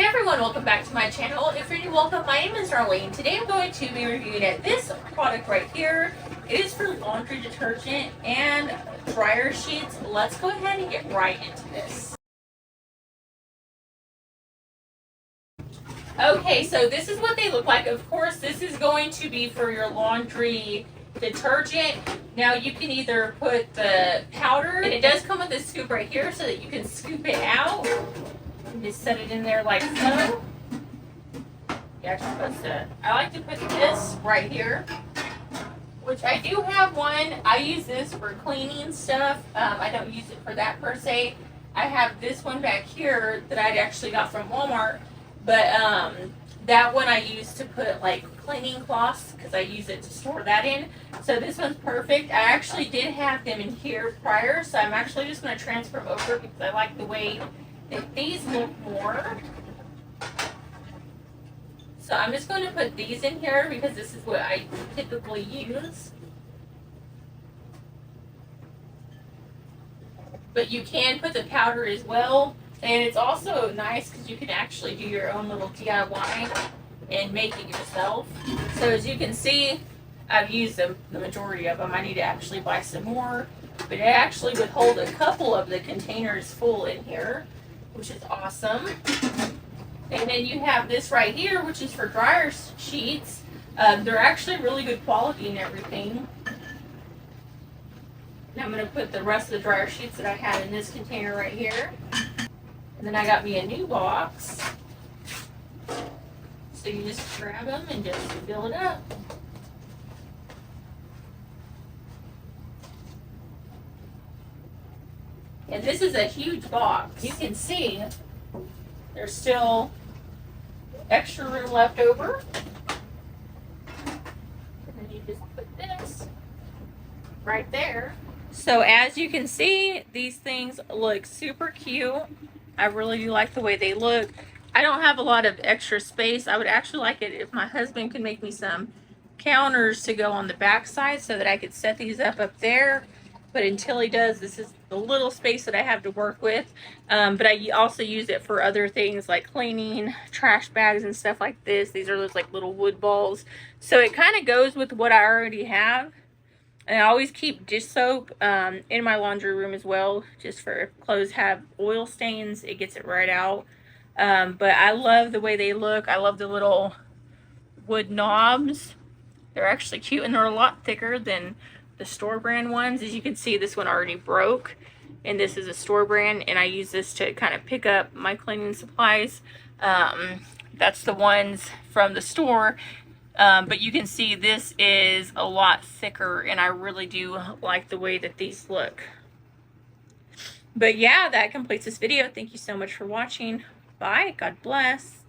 Hey everyone, welcome back to my channel. If you're new, welcome. My name is Darlene. Today I'm going to be reviewing this product right here. It is for laundry detergent and dryer sheets. Let's go ahead and get right into this. Okay, so this is what they look like. Of course, this is going to be for your laundry detergent. Now you can either put the powder, and it does come with a scoop right here so that you can scoop it out. Just set it in there like so. You're actually supposed to, I like to put this right here, which I do have one. I use this for cleaning stuff. I don't use it for that per se. I have this one back here that I'd actually got from Walmart, but that one I use to put like cleaning cloths because I use it to store that in. So this one's perfect. I actually did have them in here prior, so I'm actually just going to transfer them over because I like the way that these look more. So I'm just going to put these in here because this is what I typically use. But you can put the powder as well. And it's also nice because you can actually do your own little DIY and make it yourself. So as you can see, I've used the majority of them. I need to actually buy some more. But it actually would hold a couple of the containers full in here, which is awesome. And then you have this right here, which is for dryer sheets. They're actually really good quality and everything. And I'm going to put the rest of the dryer sheets that I had in this container right here. And then I got me a new box. So you just grab them and just fill it up. And this is a huge box. You can see there's still extra room left over. And then you just put this right there. So as you can see, these things look super cute. I really do like the way they look. I don't have a lot of extra space. I would actually like it if my husband could make me some counters to go on the back side so that I could set these up there. But until he does, this is the little space that I have to work with. But I also use it for other things like cleaning, trash bags and stuff like this. These are those like little wood balls. So it kind of goes with what I already have. And I always keep dish soap in my laundry room as well, just for if clothes have oil stains, it gets it right out. But I love the way they look. I love the little wood knobs. They're actually cute, and they're a lot thicker than the store brand ones. As you can see, this one already broke, and this is a store brand, and I use this to kind of pick up my cleaning supplies. That's the ones from the store. But you can see this is a lot thicker, and I really do like the way that these look. But yeah, that completes this video. Thank you so much for watching. Bye. God bless.